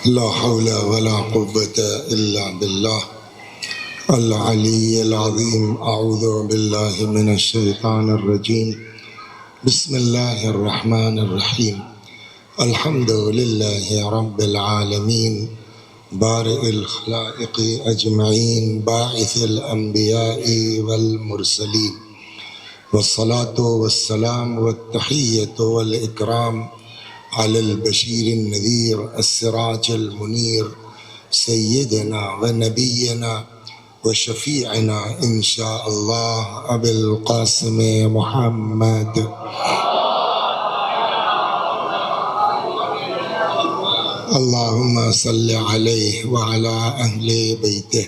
لا حول ولا قوة إلا بالله العلي العظيم. أعوذ بالله من الشيطان الرجيم. بسم الله الرحمن الرحيم. الحمد لله رب العالمين بارئ الخلائق أجمعين باعث الأنبياء والمرسلين، والصلاة والسلام والتحية والإكرام على البشير النذير السراج المنير سيدنا ونبينا وشفيعنا إن شاء الله أبي القاسم محمد. اللهم صل عليه وعلى أهل بيته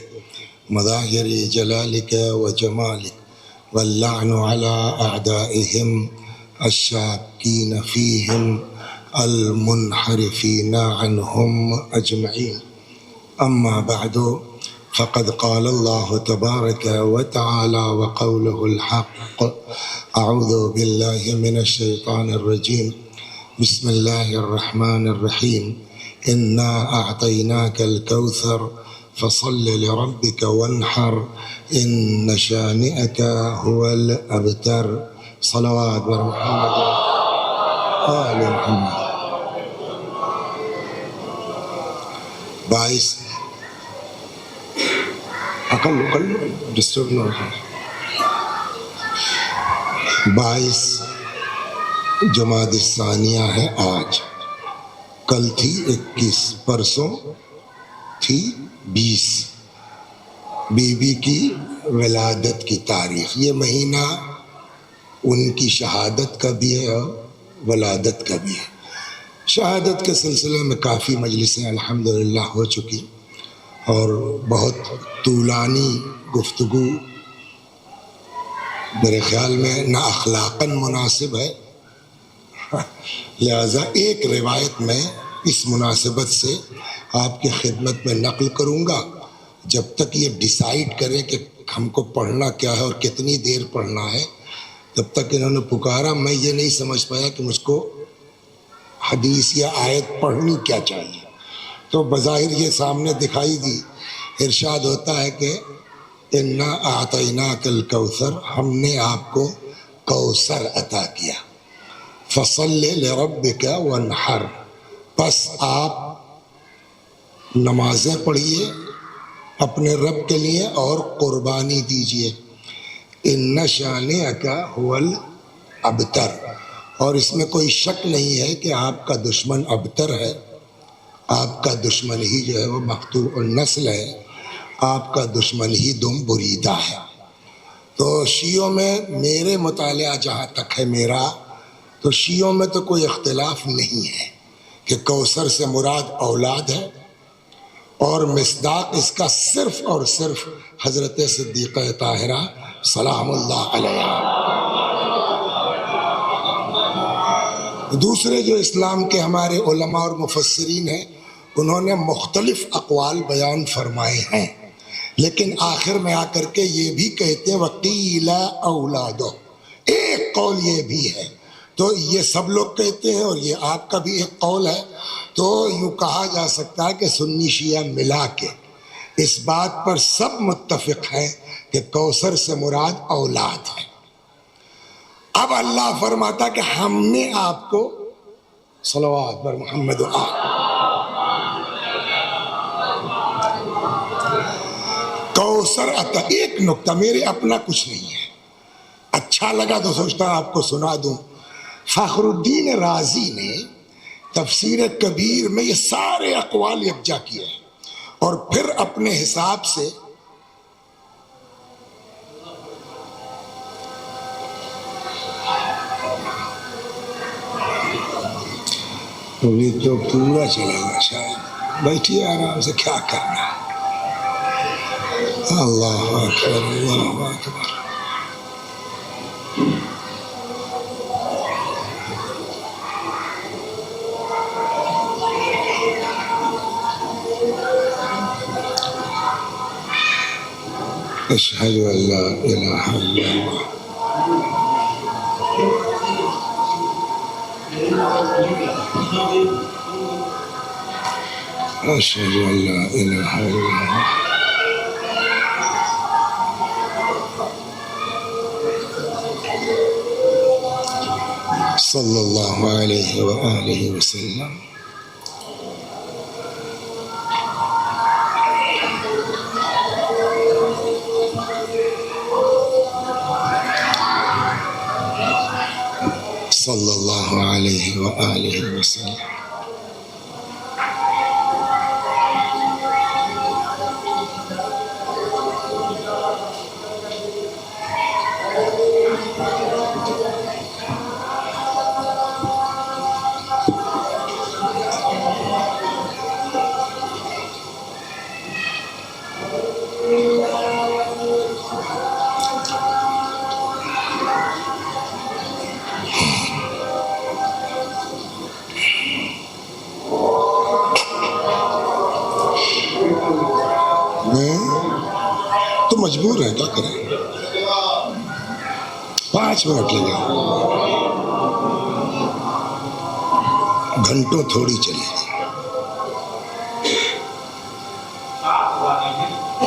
مظاهر جلالك وجمالك، واللعن على أعدائهم الشاكين فيهم المنحرفين عنهم أجمعين. أما بعد، فقد قال الله تبارك وتعالى وقوله الحق: أعوذ بالله من الشيطان الرجيم. بسم الله الرحمن الرحيم. إنا أعطيناك الكوثر فصل لربك وانحر إن شانئك هو الأبتر. صلوات محمد آل محمد. 22 جمادی الثانیہ ہے آج، کل تھی 21، پرسوں تھی 20 بی بی کی ولادت کی تاریخ۔ یہ مہینہ ان کی شہادت کا بھی ہے اور ولادت کا بھی ہے۔ شہادت کے سلسلے میں کافی مجلسیں الحمدللہ ہو چکی اور بہت طولانی گفتگو میرے خیال میں نہ اخلاقاً مناسب ہے، لہذا ایک روایت میں اس مناسبت سے آپ کی خدمت میں نقل کروں گا۔ جب تک یہ ڈیسائیڈ کریں کہ ہم کو پڑھنا کیا ہے اور کتنی دیر پڑھنا ہے، تب تک انہوں نے پکارا، میں یہ نہیں سمجھ پایا کہ مجھ کو حدیث یا آیت پڑھنی کیا چاہیے، تو بظاہر یہ سامنے دکھائی دی۔ ارشاد ہوتا ہے کہ انا اعطیناک الکوثر، ہم نے آپ کو کوثر عطا کیا، فصل لربک وانحر، پس آپ نمازیں پڑھیے اپنے رب کے لیے اور قربانی دیجیے۔ ان شانئک هو الابتر، اور اس میں کوئی شک نہیں ہے کہ آپ کا دشمن ابتر ہے، آپ کا دشمن ہی جو ہے وہ مقطوع النسل ہے، آپ کا دشمن ہی دم بریدہ ہے۔ تو شیعوں میں میرے مطالعہ جہاں تک ہے میرا، تو شیعوں میں تو کوئی اختلاف نہیں ہے کہ کوثر سے مراد اولاد ہے، اور مصداق اس کا صرف اور صرف حضرت صدیقہ طاہرہ سلام اللہ علیہ۔ دوسرے جو اسلام کے ہمارے علماء اور مفسرین ہیں، انہوں نے مختلف اقوال بیان فرمائے ہیں، لیکن آخر میں آ کر کے یہ بھی کہتے ہیں وَقِيلَ أَوْلَادُ، ایک قول یہ بھی ہے۔ تو یہ سب لوگ کہتے ہیں اور یہ آپ کا بھی ایک قول ہے، تو یوں کہا جا سکتا ہے کہ سنی شیعہ ملا کے اس بات پر سب متفق ہیں کہ کوثر سے مراد اولاد ہے۔ اب اللہ فرماتا کہ ہم نے آپ کو صلوات بر محمد کوثر عطا۔ ایک نکتہ، میرے اپنا کچھ نہیں ہے، اچھا لگا تو سوچتا ہوں آپ کو سنا دوں۔ فخر الدین رازی نے تفسیر کبیر میں یہ سارے اقوال یکجا کیے ہیں، اور پھر اپنے حساب سے ابھی تو پورا چلے گا شاید، بیٹھیے آرام سے، کیا کرنا ہے۔ اللہ اکبر اللہ اکبر۔ اشہد ان لا الہ الا اللہ۔ أشهد أن لا إله إلا الله صلى الله عليه وآله وسلم. صلى الله عليه وآله وسلم. تو مجبور ہیں، کیا کریں، 5 منٹ لگے، گھنٹوں تھوڑی چلے گی.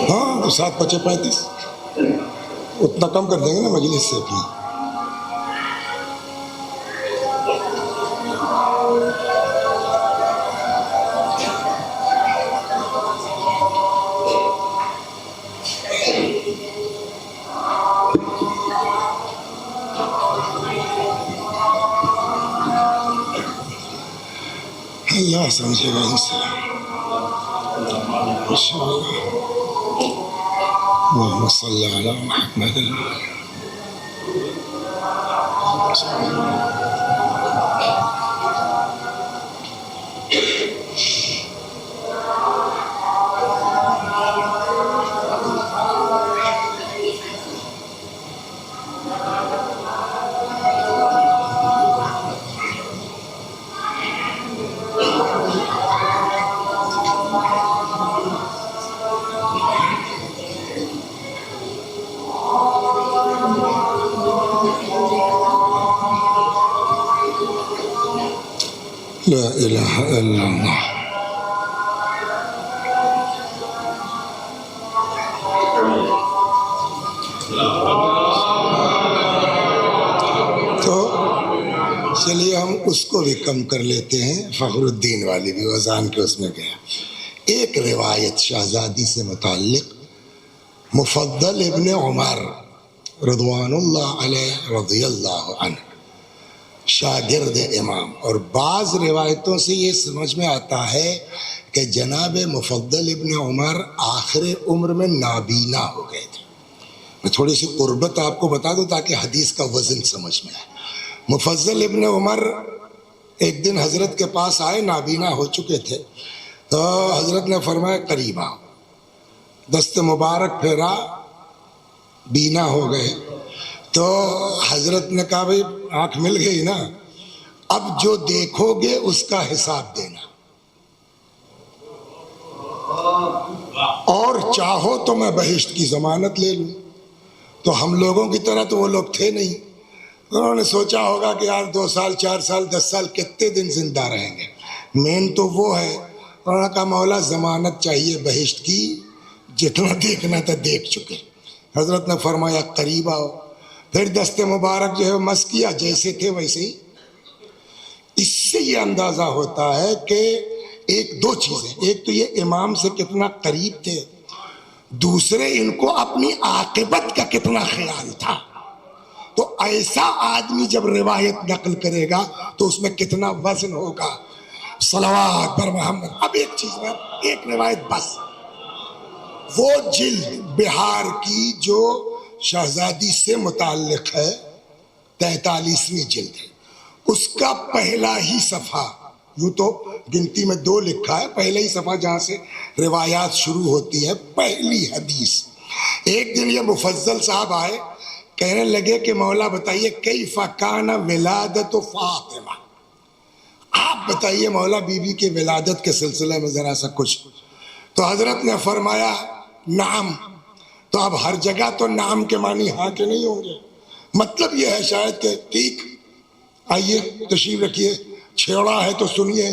ہاں تو 7 × 5 = 35، اتنا کم کر دیں گے نا مجلس سے اپنی. اللہ سمجھے گا ان سے انشاءاللہ. اللہم صلی علی محمد. لا الہ الا اللہ. تو چلیے ہم اس کو بھی کم کر لیتے ہیں. فخر الدین والی بھی وزان کے اس میں گیا. ایک روایت شہزادی سے متعلق، مفضل ابن عمر رضوان اللہ علیہ رضی اللہ عنہ شاگرد امام، اور بعض روایتوں سے یہ سمجھ میں آتا ہے کہ جناب مفضل ابن عمر آخر عمر میں نابینا ہو گئے تھے. میں تھوڑی سی قربت آپ کو بتا دوں تاکہ حدیث کا وزن سمجھ میں آئے. مفضل ابن عمر ایک دن حضرت کے پاس آئے، نابینا ہو چکے تھے، تو حضرت نے فرمایا قریب آؤ. دست مبارک پھیرا، بینا ہو گئے. تو حضرت نے کہا بھائی آنکھ مل گئی نا، اب جو دیکھو گے اس کا حساب دینا، اور چاہو تو میں بہشت کی ضمانت لے لوں. تو ہم لوگوں کی طرح تو وہ لوگ تھے نہیں. انہوں نے سوچا ہوگا کہ یار 2 سال 4 سال 10 سال کتنے دن زندہ رہیں گے، مین تو وہ ہے. انہوں نے کہا مولا ضمانت چاہیے بہشت کی، جتنا دیکھنا تھا دیکھ چکے. حضرت نے فرمایا قریب آؤ. پھر دست مبارک جو ہے مس کیا، جیسے تھے ویسے ہی. اس سے یہ اندازہ ہوتا ہے کہ 2 چیزیں، ایک تو یہ امام سے کتنا قریب تھے، دوسرے ان کو اپنی عاقبت کا کتنا خیال تھا. تو ایسا آدمی جب روایت نقل کرے گا تو اس میں کتنا وزن ہوگا. صلوات پر محمد. اب ایک چیز میں، ایک روایت بس، وہ جلد بہار کی جو شہزادی سے متعلق ہے، 43ویں جلد ہے، اس کا پہلا ہی صفحہ، یوں تو گنتی میں 2 لکھا ہے، پہلا ہی صفحہ جہاں سے روایات شروع ہوتی ہے، پہلی حدیث. ایک دن یہ مفضل صاحب آئے، کہنے لگے کہ مولا بتائیے کیف کان ولادت فاطمہ، آپ بتائیے مولا بی بی کے ولادت کے سلسلے میں ذرا سا کچھ. تو حضرت نے فرمایا نعم. تو اب ہر جگہ تو نام کے معنی ہاں کے نہیں ہوں گے، مطلب یہ ہے شاید کہ ٹھیک، آئیے تشریف رکھیے، چھیڑا ہے تو سنیے.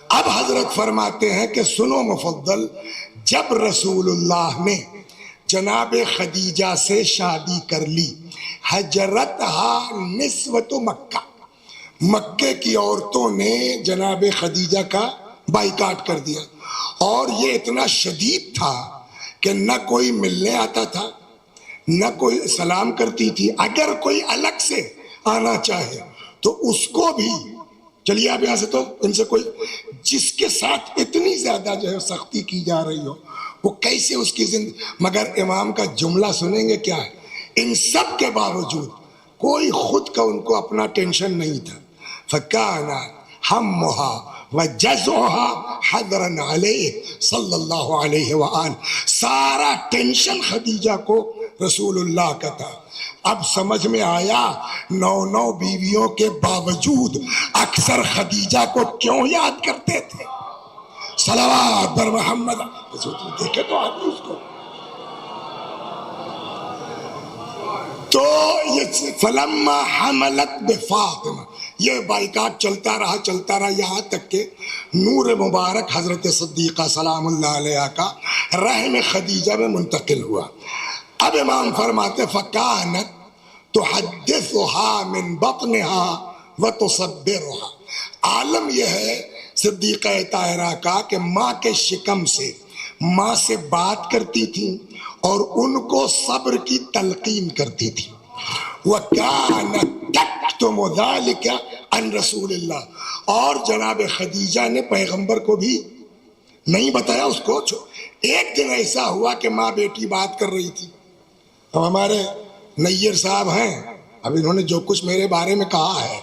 اب حضرت فرماتے ہیں کہ سنو مفضل، جب رسول اللہ نے جناب خدیجہ سے شادی کر لی، حجرتہا نسوۃ مکہ، مکے کی عورتوں نے جناب خدیجہ کا بائیکاٹ کر دیا، اور یہ اتنا شدید تھا کہ نہ کوئی ملنے آتا تھا، نہ کوئی سلام کرتی تھی، اگر کوئی الگ سے آنا چاہے تو اس کو بھی چلیے آپ یہاں سے، تو ان سے کوئی، جس کے ساتھ اتنی زیادہ جو ہے سختی کی جا رہی ہو وہ کیسے اس کی زندگی، مگر امام کا جملہ سنیں گے کیا ہے، ان سب کے باوجود کوئی خود کا ان کو اپنا ٹینشن نہیں تھا، فکان ہمہا وجزعہا حضرا علیہ صلی اللہ علیہ وآلہ، سارا ٹینشن خدیجہ کو رسول اللہ کا تھا۔ اب سمجھ میں آیا 9 بیویوں کے باوجود اکثر خدیجہ کو کیوں یاد کرتے تھے، صلوات بر محمد، دیکھے تو آدمی اس کو، تو یہ فلما حملت بفاطمہ، یہ بائیکاٹ چلتا رہا یہاں تک کہ نور مبارک حضرت صدیقہ سلام اللہ علیہ کا رحم خدیجہ میں منتقل ہوا۔ اب امام فرماتے فکانت تحدثها من بطنها وتصبرها، عالم یہ ہے صدیقہ طاہرہ کا کہ ماں کے شکم سے ماں سے بات کرتی تھی اور ان کو صبر کی تلقین کرتی تھی، وَكَانَتْ تَكْتُمُ ذَلِكَ عَنْ رسول اللہ، اور جناب خدیجہ نے پیغمبر کو بھی نہیں بتایا اس کو۔ ایک دن ایسا ہوا کہ ماں بیٹی بات کر رہی تھی، اب ہمارے نیر صاحب ہیں، اب انہوں نے جو کچھ میرے بارے میں کہا ہے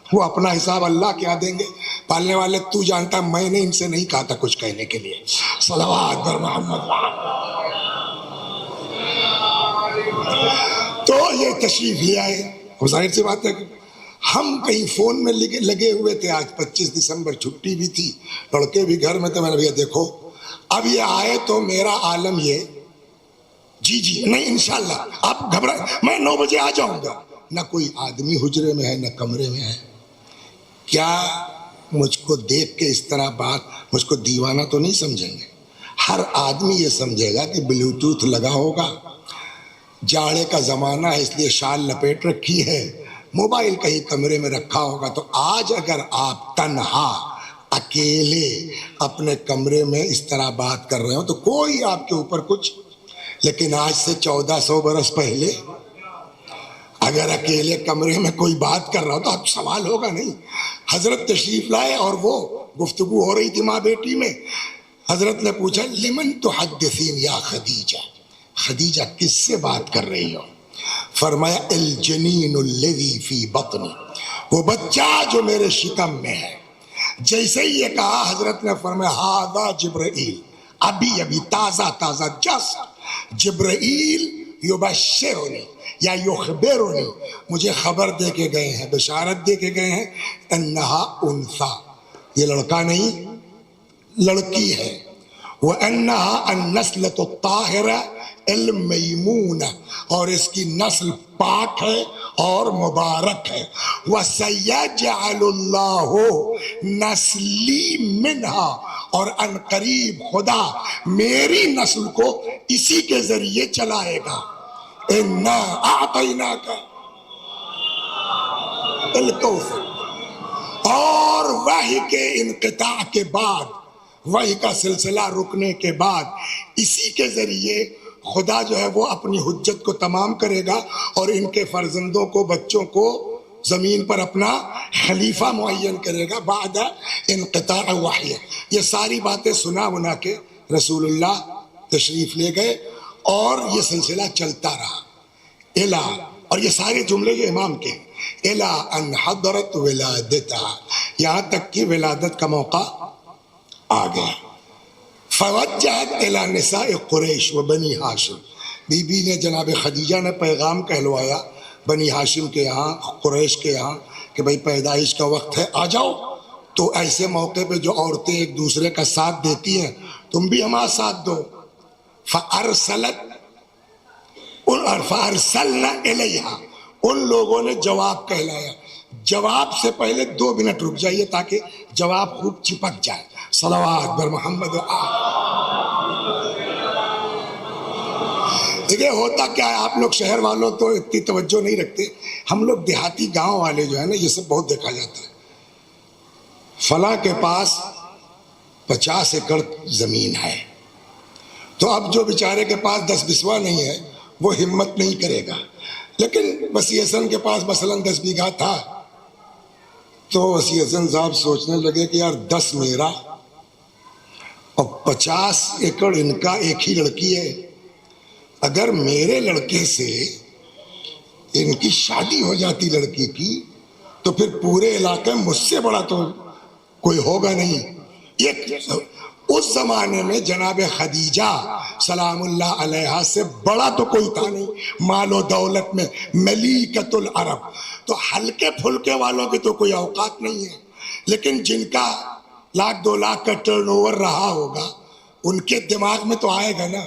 وہ اپنا حساب اللہ کیا دیں گے، پالنے والے تو جانتا، میں نے ان سے نہیں کہا تھا کچھ کہنے کے لیے، صلوات بر محمد۔ تو یہ تشریف لے آئے، اور ظاہر سی بات ہے کہ ہم کہیں فون میں لگے ہوئے تھے، آج 25 دسمبر چھٹی بھی تھی، لڑکے بھی گھر میں تھے، میں نے بھیا دیکھو اب یہ آئے تو میرا عالم یہ، جی نہیں انشاءاللہ آپ گھبرائیں، میں 9 بجے آ جاؤں گا، نہ کوئی آدمی حجرے میں ہے نہ کمرے میں ہے، کیا مجھ کو دیکھ کے اس طرح بات، مجھ کو دیوانہ تو نہیں سمجھیں گے، ہر آدمی یہ سمجھے گا کہ بلوٹوتھ لگا ہوگا، جاڑے کا زمانہ ہے اس لیے شال لپیٹ رکھی ہے، موبائل کہیں کمرے میں رکھا ہوگا۔ تو آج اگر آپ تنہا اکیلے اپنے کمرے میں اس طرح بات کر رہے ہو تو کوئی آپ کے اوپر کچھ، لیکن آج سے 1400 برس پہلے اگر اکیلے کمرے میں کوئی بات کر رہا ہو تو اب سوال ہوگا نہیں۔ حضرت تشریف لائے اور وہ گفتگو ہو رہی تھی ماں بیٹی میں، حضرت نے پوچھا لمن تحدثین یا خدیجہ، خدیجہ کس سے بات کر رہی ہو؟ فرمایا الجنین الذی فی بطنی، وہ بچہ جو میرے شکم میں ہے۔ جیسے ہی یہ کہا حضرت نے فرمایا ھذا جبرائیل، ابھی تازہ جسٹ جبرائیل یبشرنی یا یخبرنی، مجھے خبر دے کے گئے ہیں، بشارت دے کے گئے ہیں، انہا انثی، یہ لڑکا نہیں لڑکی ہے، وَأَنَّهَا النَّسْلَةُ الطَّاهِرَةُ الْمَيْمُونَةُ، اور اس کی نسل پاک ہے اور مبارک ہے، وَسَيَجْعَلُ اللَّهُ نَسْلِي مِنْهَا، اور ان قریب خدا میری نسل کو اسی کے ذریعے چلائے گا، اِنَّا أَعْطَيْنَاكَ الْكَوْثَرَ۔ اور وحی کے انقطاع کے بعد، وحی کا سلسلہ رکنے کے بعد، اسی کے ذریعے خدا جو ہے وہ اپنی حجت کو تمام کرے گا اور ان کے فرزندوں کو، بچوں کو زمین پر اپنا خلیفہ معین کرے گا بعد انقطاع وحی۔ یہ ساری باتیں سنا بنا کے رسول اللہ تشریف لے گئے اور یہ سلسلہ چلتا رہا الہ، اور یہ سارے جملے جو امام کے الہ ان حضرت ولادتہ، یہاں تک کہ ولادت کا موقع آ گیا۔ فوجہت الی نساء قریش و بنی ہاشم، بی بی نے جناب خدیجہ نے پیغام کہلوایا بنی ہاشم کے یہاں، قریش کے یہاں کہ بھئی پیدائش کا وقت ہے، آ جاؤ۔ تو ایسے موقع پہ جو عورتیں ایک دوسرے کا ساتھ دیتی ہیں تم بھی ہمارا ساتھ دو۔ فَأَرْسَلْنَا إِلَيْهَا، ان لوگوں نے جواب کہلایا، جواب سے پہلے 2 منٹ رک جائیے تاکہ جواب خوب چپک جائے. صلوات بر محمد. دیکھیں ہوتا کیا ہے، آپ لوگ شہر والوں تو اتنی توجہ نہیں رکھتے، ہم لوگ دیہاتی گاؤں والے جو ہے نا یہ سب بہت دیکھا جاتا ہے. فلاں کے پاس 50 ایکڑ زمین ہے، تو اب جو بیچارے کے پاس 10 بسوا نہیں ہے وہ ہمت نہیں کرے گا. لیکن وسیع حسن کے پاس مثلا 10 بیگھہ تھا، تو وسیع حسن صاحب سوچنے لگے کہ یار 10 میرا اور 50 ایکڑ ان کا، ایک ہی لڑکی ہے، اگر میرے لڑکے سے ان کی شادی ہو جاتی لڑکی کی تو پھر پورے علاقے میں مجھ سے بڑا تو کوئی ہوگا نہیں. اس زمانے میں جناب خدیجہ سلام اللہ علیہا سے بڑا تو کوئی تھا نہیں، مال و دولت میں ملیکۃ العرب، تو ہلکے پھلکے والوں کی تو کوئی اوقات نہیں ہے. لیکن جن کا 1,00,000 2 لاکھ کا ٹرن اوور رہا ہوگا ان کے دماغ میں تو آئے گا نا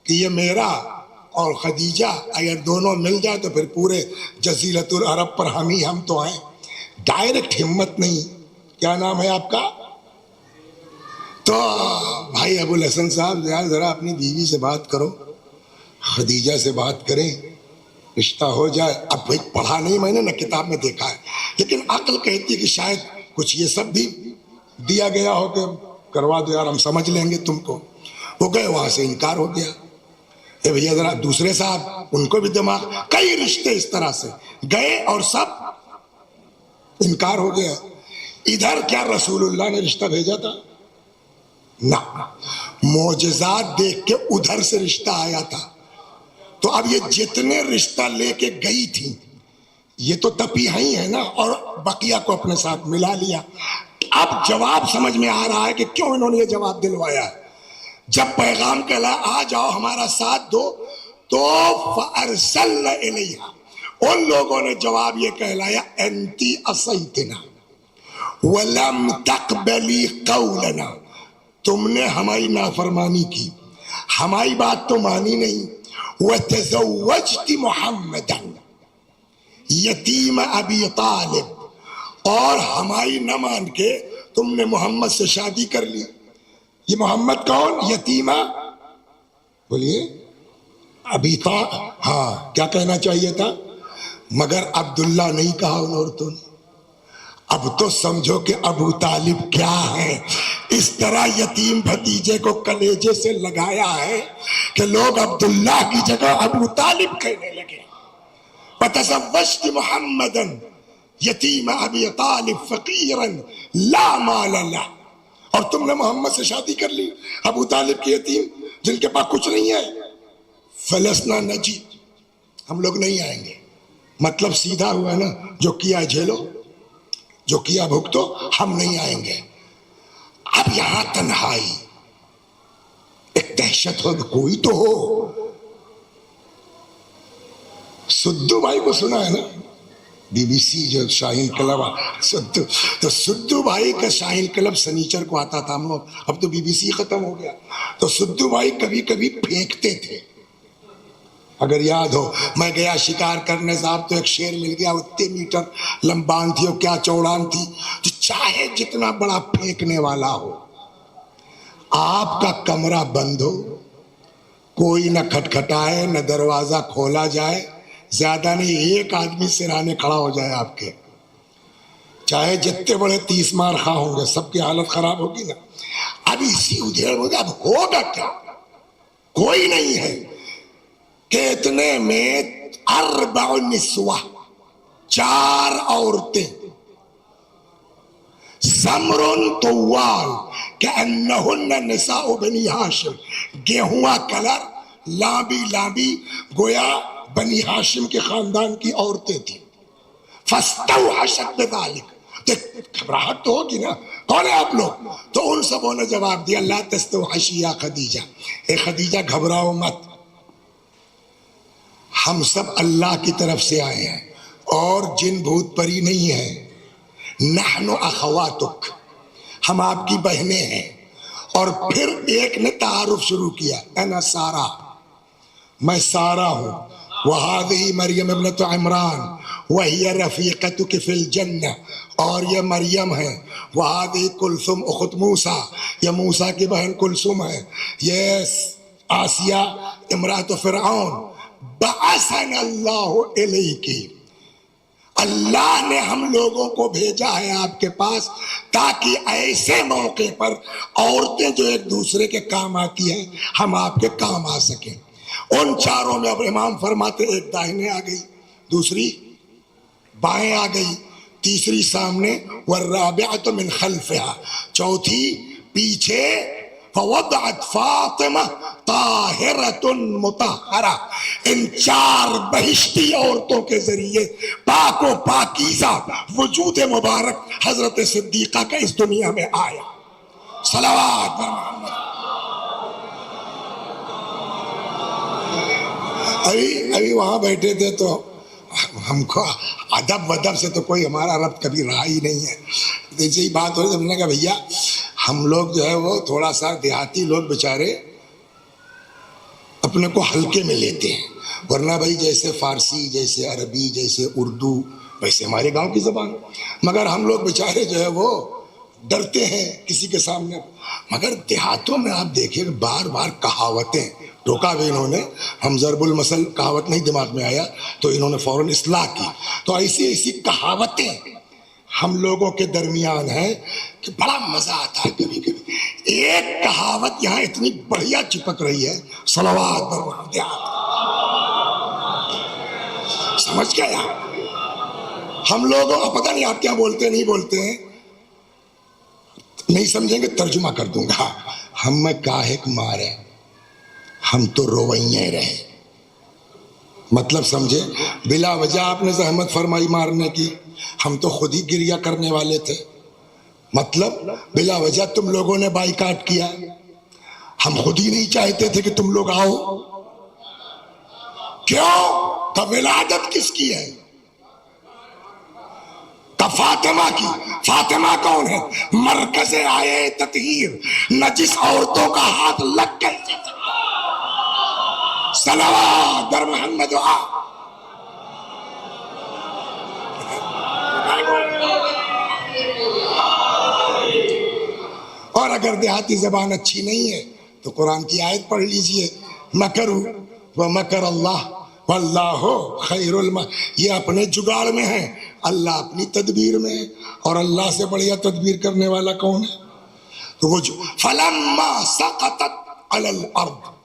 کہ یہ میرا اور خدیجہ اگر دونوں مل جائے تو پھر پورے جزیرۃ العرب پر ہم تو ہیں. ڈائریکٹ ہمت نہیں. کیا نام ہے آپ کا؟ تو بھائی ابو الحسن صاحب ذرا اپنی بیوی سے بات کرو، خدیجہ سے بات کریں، رشتہ ہو جائے. اب بھائی پڑھا نہیں میں نے، نہ کتاب میں دیکھا ہے، لیکن عقل کہتی ہے کہ شاید کچھ یہ سب بھی دیا گیا ہو کہ کروا دو یار ہم سمجھ لیں گے تم کو. وہ گئے، وہاں سے انکار ہو گیا. اے بھیا ذرا دوسرے صاحب، ان کو بھی دماغ، کئی رشتے اس طرح سے گئے اور سب انکار ہو گیا. ادھر کیا رسول اللہ نے رشتہ بھیجا تھا؟ نہ، معجزات دیکھ کے ادھر سے رشتہ آیا تھا. تو اب یہ جتنے رشتہ لے کے گئی تھی یہ تو تپیہا ہی ہے نا، اور بقیہ کو اپنے ساتھ ملا لیا. اب جواب سمجھ میں آ رہا ہے کہ کیوں انہوں نے یہ جواب دلوایا ہے. جب پیغام کہلا آ جاؤ ہمارا ساتھ دو، تو فَأَرْسَلْنَ إِلَيْهَا، ان لوگوں نے جواب یہ کہلایا أَنْتِ عَصَيْتِنَا وَلَمْ تَقْبَلِي قَوْلَنَا، تم نے ہماری نافرمانی کی، ہماری بات تو مانی نہیں. وَتَزَوَّجْتِ مُحَمَّدًا یتیم ابی طالب، اور ہماری نہ مان کے تم نے محمد سے شادی کر لی. یہ محمد کون؟ یتیمہ، بولیے ابی طالب. ہاں کیا کہنا چاہیے تھا؟ مگر عبداللہ نہیں کہا ان عورتوں نے. اب تو سمجھو کہ ابو طالب کیا ہے. اس طرح یتیم بھتیجے کو کلیجے سے لگایا ہے کہ لوگ عبداللہ کی جگہ ابو طالب کہنے لگے. وَتَزَوَّجْتِ مُحَمَّدًا یتیم ابی طالب فقیرا لا مال لہ، اور تم نے محمد سے شادی کر لی ابو طالب کے یتیم جن کے پاس کچھ نہیں ہے. فلسنا نجی، ہم لوگ نہیں آئیں گے. مطلب سیدھا ہوا نا، جو کیا جھیلو، جو کیا بھگتو، ہم نہیں آئیں گے. اب یہاں تنہائی، ایک دہشت ہو، کوئی تو ہو. سدو بھائی کو سنا ہے نا، بی بی سی جو شاہین کلب، سدو، تو سدو بھائی کا شاہین کلب سنیچر کو آتا تھا. ہم لوگ، اب تو بی بی سی ختم ہو گیا. تو سدو بھائی کبھی کبھی پھینکتے تھے. اگر یاد ہو، میں گیا شکار کرنے صاحب، تو ایک شیر مل گیا، 30 میٹر لمبان تھی اور کیا چوڑان تھی. تو چاہے جتنا بڑا پھینکنے والا ہو، آپ کا کمرہ بند ہو، کوئی نہ کھٹکھٹائے نہ دروازہ کھولا جائے، زیادہ نہیں ایک آدمی سرانے کھڑا ہو جائے آپ کے، چاہے جتنے بڑے 30 مار خواہ ہوں گے، سب کی حالت خراب ہوگی نا. اب اسی ادھیڑ ہو گیا. اب ہوگا کیا؟ کوئی نہیں ہے کہ اتنے میں 4 نسوہ، 4 عورتیں، سمرن طوال کأنہن نساء بنی ہاشم، گیہواں کلر، لامبی لامبی، گویا بنی ہاشم کے خاندان کی عورتیں تھیں. فاستوحشت بذالک، تو گھبراہٹ تو ہوگی نا، کون ہے آپ لوگ؟ تو ان سبوں نے جواب دیا لا تستوحشی یا خدیجہ، اے خدیجہ گھبراؤ مت، ہم سب اللہ کی طرف سے آئے ہیں اور جن بھوت پری نہیں ہیں. نحن اخواتک، ہم آپ کی بہنیں ہیں. اور پھر ایک نے تعارف شروع کیا، انا سارہ، میں سارہ ہوں. وہذہ مریم ابنت عمران، وہی رفیقتک فی الجنہ، اور یہ مریم ہے، وہذہ کلثوم اخت موسیٰ، یہ موسیٰ کی بہن کلثوم ہے، یہ آسیہ امرأۃ فرعون، بعثنا اللہ الیک، اللہ نے ہم لوگوں کو بھیجا ہے آپ کے پاس تاکہ ایسے موقع پر عورتیں جو ایک دوسرے کے کام آتی ہیں ہم آپ کے کام آ سکیں۔ ان چاروں میں اب امام فرماتے ایک داہنے آ گئی، دوسری بائیں آ گئی، تیسری سامنے، والرابعۃ من خلفہا، چوتھی پیچھے، فوضعت فاطمہ طاہرۃ مطہرہ، ان چار بہشتی عورتوں کے ذریعے پاک و پاکیزہ وجود مبارک حضرت صدیقہ کا اس دنیا میں آیا۔ صلوات پر محمد۔ ابھی وہاں بیٹھے تھے تو ہم کو ادب ودب سے تو کوئی ہمارا ربط کبھی رہا ہی نہیں ہے، جیسے ہی بات ہو رہی تو ہم نے کہا بھیا ہم لوگ جو ہے وہ تھوڑا سا دیہاتی لوگ بیچارے اپنے کو ہلکے میں لیتے ہیں، ورنہ بھائی جیسے فارسی، جیسے عربی، جیسے اردو، ویسے ہمارے گاؤں کی زبان، مگر ہم لوگ بیچارے جو ہے وہ ڈرتے ہیں کسی کے سامنے۔ مگر دیہاتوں میں آپ دیکھیں بار بار کہاوتیں، ٹوکا بھی انہوں نے، ہم ضرب المثل کہاوت نہیں دماغ میں آیا تو انہوں نے فوراً اصلاح کی، تو ایسی ایسی کہاوتیں ہم لوگوں کے درمیان ہے کہ بڑا مزہ آتا ہے کبھی کبھی۔ ایک کہاوت یہاں اتنی بڑھیا چپک رہی ہے، صلوات پر محمد، سمجھ گیا؟ ہم لوگوں کو پتہ نہیں آپ کیا بولتے نہیں بولتے ہیں، نہیں سمجھیں گے ترجمہ کر دوں گا۔ ہم میں کاہے مارے، ہم تو روئیں رہے، مطلب سمجھے؟ بلا وجہ آپ نے زحمت فرمائی مارنے کی، ہم تو خود ہی گریہ کرنے والے تھے، مطلب بلا وجہ تم لوگوں نے بائیکاٹ کیا، ہم خود ہی نہیں چاہتے تھے کہ تم لوگ آؤ، کیوں؟ کہ ولادت کس کی ہے؟ کہ فاطمہ کی۔ فاطمہ کون ہے؟ مرکز آئے تطہیر، نجس عورتوں کا ہاتھ لگ کیسے سکتا؟ صلوات در محمد و آل۔ اور اگر دیہاتی زبان اچھی نہیں ہے تو قرآن کی آیت پڑھ لیجئے، مکروا ومکر اللہ واللہ خیر یہ اپنے جگاڑ میں ہے، اللہ اپنی تدبیر میں ہے، اور اللہ سے بڑھیا تدبیر کرنے والا کون ہے؟ تو وہ فلما سقطت علی الارض،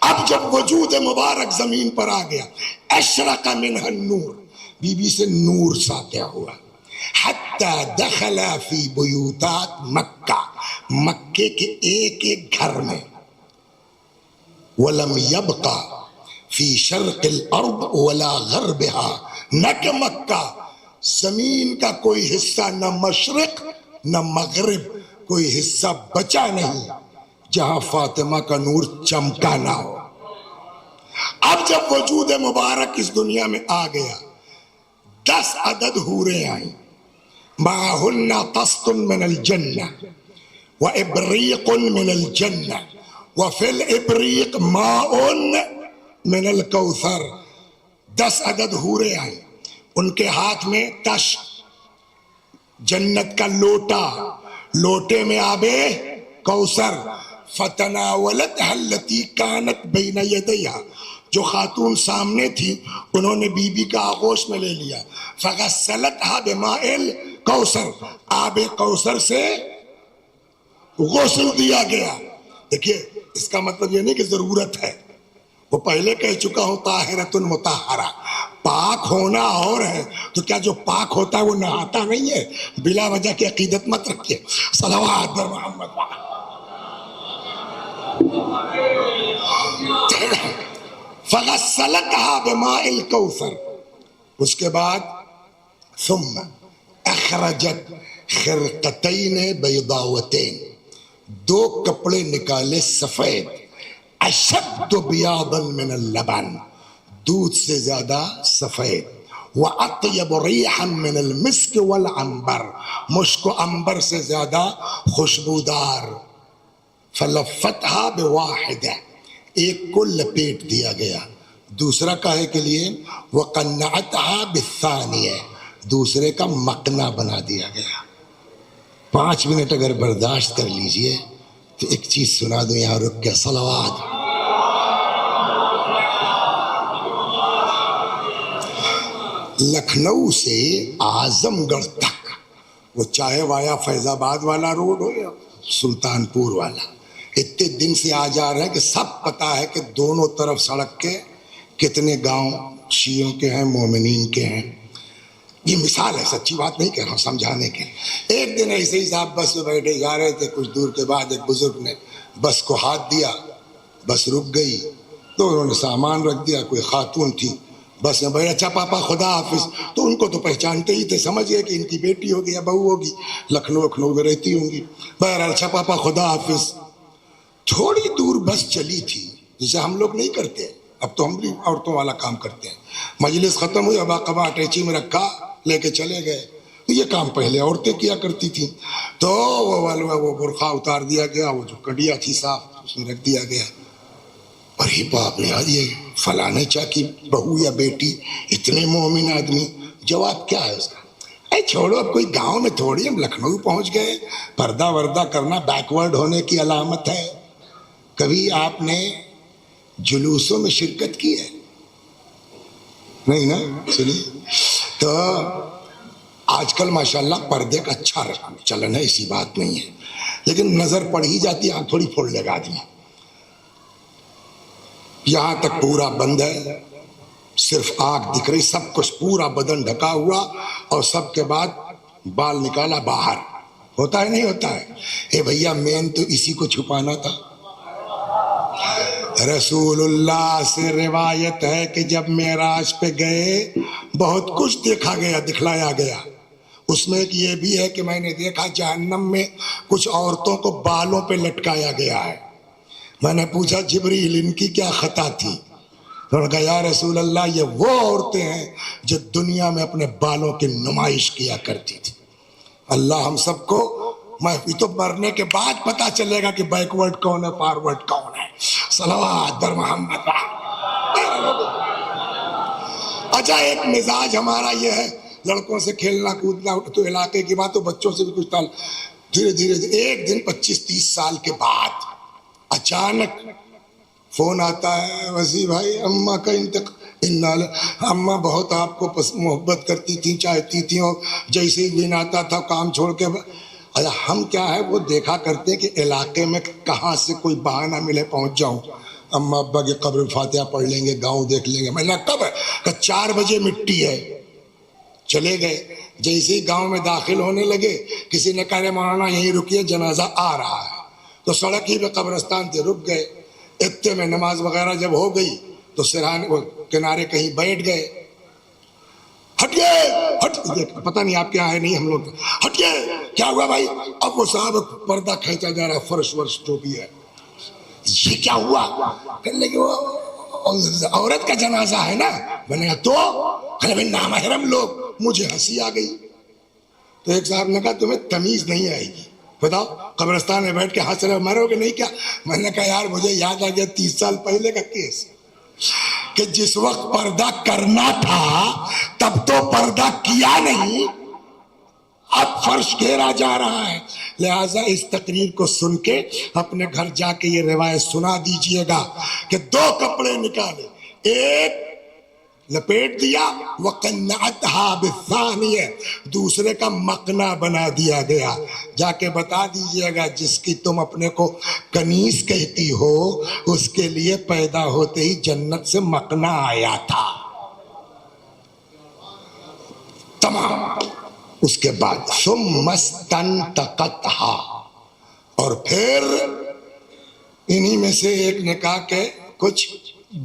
اب جب وجود مبارک زمین پر آ گیا، اشرق منها النور، بی بی سے نور ساتیا ہوا، حتی دخل فی بیوتات مکہ، مکے کے ایک ایک گھر میں، ولم یبقى فی شرق الارض ولا غربها، نہ کہ مکہ زمین کا کوئی حصہ، نہ مشرق نہ مغرب کوئی حصہ بچا نہیں جہاں فاطمہ کا نور چمکا نہ ہو۔ اب جب وجود مبارک اس دنیا میں آ گیا، 10 عدد حوریں آئیں، معہن طست من الجنہ وابریق من الجنہ وفی الابریق ماء من الکوثر، 10 عدد حوریں آئیں، ان کے ہاتھ میں تش، جنت کا لوٹا، لوٹے میں آبے کوثر، فتناولتها التي كانت بین یدیہا، جو خاتون سامنے تھی انہوں نے بی بی کا آغوش میں لے لیا، فغسلتها بماء الکوثر، آب کوثر سے غسل دیا گیا۔ دیکھیے اس کا مطلب یہ نہیں کہ ضرورت ہے، وہ پہلے کہہ چکا ہوں طاہرۃ مطہرہ، پاک ہونا اور ہے، تو کیا جو پاک ہوتا ہے وہ نہاتا نہیں ہے؟ بلا وجہ کی عقیدت مت رکھیے۔ صلوات در محمد۔ فغسلتها بماء الکوثر، اس کے بعد ثم اخرجت خرقتین بیضاوتین، 2 کپڑے نکالے سفید، اشد بیاضا من اللبن، دودھ سے زیادہ سفید، واطیب ریحا من المسک والعنبر، مشک و عنبر سے زیادہ خوشبودار، فلفتها بواحدہ، ایک کو لپیٹ دیا گیا، دوسرا کاہے کے لیے؟ وَقَنَّعَتْهَا بِالثَّانِيَةِ، دوسرے کا مقنع بنا دیا گیا۔ 5 منٹ اگر برداشت کر لیجئے تو ایک چیز سنا دوں یہاں رک کے، صلوات۔ لکھنؤ سے اعظم گڑھ تک، وہ چاہے وایا فیض آباد والا روڈ ہو یا سلطان پور والا، اتنے دن سے آ جا رہے ہیں کہ سب پتا ہے کہ دونوں طرف سڑک کے کتنے گاؤں شیعوں کے ہیں، مومنین کے ہیں۔ یہ مثال ہے، سچی بات نہیں کہہ رہا ہوں، سمجھانے کے۔ ایک دن ایسے ہی صاحب بس میں بیٹھے جا رہے تھے، کچھ دور کے بعد ایک بزرگ نے بس کو ہاتھ دیا، بس رک گئی تو انہوں نے سامان رکھ دیا، کوئی خاتون تھی بس میں بیٹھے، اچھا پاپا خدا حافظ، تو ان کو تو پہچانتے ہی تھے، سمجھ گئے کہ ان کی بیٹی ہوگی یا بہو ہوگی، لکھنؤ میں رہتی ہوں گی، بہرحال اچھا پاپا خدا حافظ۔ تھوڑی دور بس چلی تھی، جسے ہم لوگ نہیں کرتے، اب تو ہم بھی عورتوں والا کام کرتے ہیں، مجلس ختم ہوئی، ابا قبا اٹیچی میں رکھا، لے کے چلے گئے۔ یہ کام پہلے عورتیں کیا کرتی تھیں، تو وہ برقع اتار دیا گیا، وہ جو کڑیا تھی صاف اس میں رکھ دیا گیا۔ ارے باپ رے، یہ فلانے چا کی بہو یا بیٹی، اتنے مومن آدمی، جواب کیا ہے اس کا؟ اے چھوڑو، اب کوئی گاؤں میں تھوڑی، ہم لکھنؤ پہنچ گئے، پردہ وردہ کرنا بیکورڈ ہونے کی علامت ہے۔ کبھی آپ نے جلوسوں میں شرکت کی ہے؟ نہیں نا؟ سنیے، تو آج کل ماشاءاللہ پردے کا اچھا چلن ہے، ایسی بات نہیں ہے، لیکن نظر پڑ ہی جاتی ہے، آنکھ تھوڑی پھوڑ لے گا آدمی۔ یہاں تک پورا بند ہے، صرف آنکھ دکھ رہی، سب کچھ پورا بدن ڈھکا ہوا، اور سب کے بعد بال نکالا باہر، ہوتا ہے نہیں ہوتا ہے؟ اے بھیا مین تو اسی کو چھپانا تھا۔ رسول اللہ سے روایت ہے کہ جب معراج پہ گئے بہت کچھ دیکھا گیا، دکھلایا گیا، اس میں ایک یہ بھی ہے کہ میں نے دیکھا جہنم میں کچھ عورتوں کو بالوں پہ لٹکایا گیا ہے۔ میں نے پوچھا جبریل ان کی کیا خطا تھی؟ انہوں نے کہا یا رسول اللہ یہ وہ عورتیں ہیں جو دنیا میں اپنے بالوں کی نمائش کیا کرتی تھی۔ اللہ ہم سب کو، میں تو مرنے کے بعد پتا چلے گا کہ بیکورڈ کون ہے، فارورڈ کون ہے۔ صلوات بر محمد۔ اچھا ایک مزاج ہمارا یہ ہے، لڑکوں سے کھیلنا کودنا تو علاقے کی بات، تو بچوں سے بھی کچھ تعلق، دھیرے دھیرے ایک دن 25-30 سال کے بعد اچانک فون آتا ہے، وسیع بھائی اماں کا انتقال، اماں بہت آپ کو محبت کرتی تھیں، چاہتی تھیں، اور جیسے ہی دن آتا تھا کام چھوڑ کے، ہم کیا ہے وہ دیکھا کرتے کہ علاقے میں کہاں سے کوئی بہانہ ملے پہنچ جاؤں، اماں ابا کی قبر فاتحہ پڑھ لیں گے، گاؤں دیکھ لیں گے۔ میں نے کب ہے کہ 4 بجے مٹی ہے، چلے گئے۔ جیسے ہی گاؤں میں داخل ہونے لگے، کسی نے کہا مولانا یہیں رکیے جنازہ آ رہا ہے، تو سڑک ہی پہ قبرستان تھے، رک گئے۔ اتنے میں نماز وغیرہ جب ہو گئی تو سرہانے کنارے کہیں بیٹھ گئے، ہٹیے ہٹ، پتہ نہیں آپ کیا ہے، نہیں ہم لوگ، ہٹیے کیا ہوا بھائی؟ اب وہ صاحب پردہ کھینچا جا رہا ہے، فرش ورش جو بھی ہے، یہ کیا ہوا؟ کہنے لگے وہ عورت کا جنازہ ہے نا۔ میں نے کہا تو؟ کہنے بھائی نامحرم لوگ۔ مجھے ہنسی آ گئی، تو ایک صاحب نے کہا تمہیں تمیز نہیں آئے گی، بتاؤ قبرستان میں بیٹھ کے ہنس رہے ہو، مرو گے نہیں کیا؟ میں نے کہا یار مجھے یاد آ گیا 30 سال پہلے کا کیس، کہ جس وقت پردہ کرنا تھا تب تو پردہ کیا نہیں، اب فرش گھیرا جا رہا ہے۔ لہٰذا اس تقریر کو سن کے اپنے گھر جا کے یہ روایت سنا دیجئے گا کہ 2 کپڑے نکالے، ایک لپیٹ دیا، وَقَنَّعَتْهَا بِالثَّانِيَةِ، دوسرے کا مقنع بنا دیا گیا۔ جا کے بتا دیجئے گا جس کی تم اپنے کو کنیز کہتی ہو، اس کے لیے پیدا ہوتے ہی جنت سے مقنع آیا تھا۔ تمام۔ اس کے بعد ثُمَّ اسْتَنْتَقَتْهَا، اور پھر انہی میں سے ایک نے کہا کہ کچھ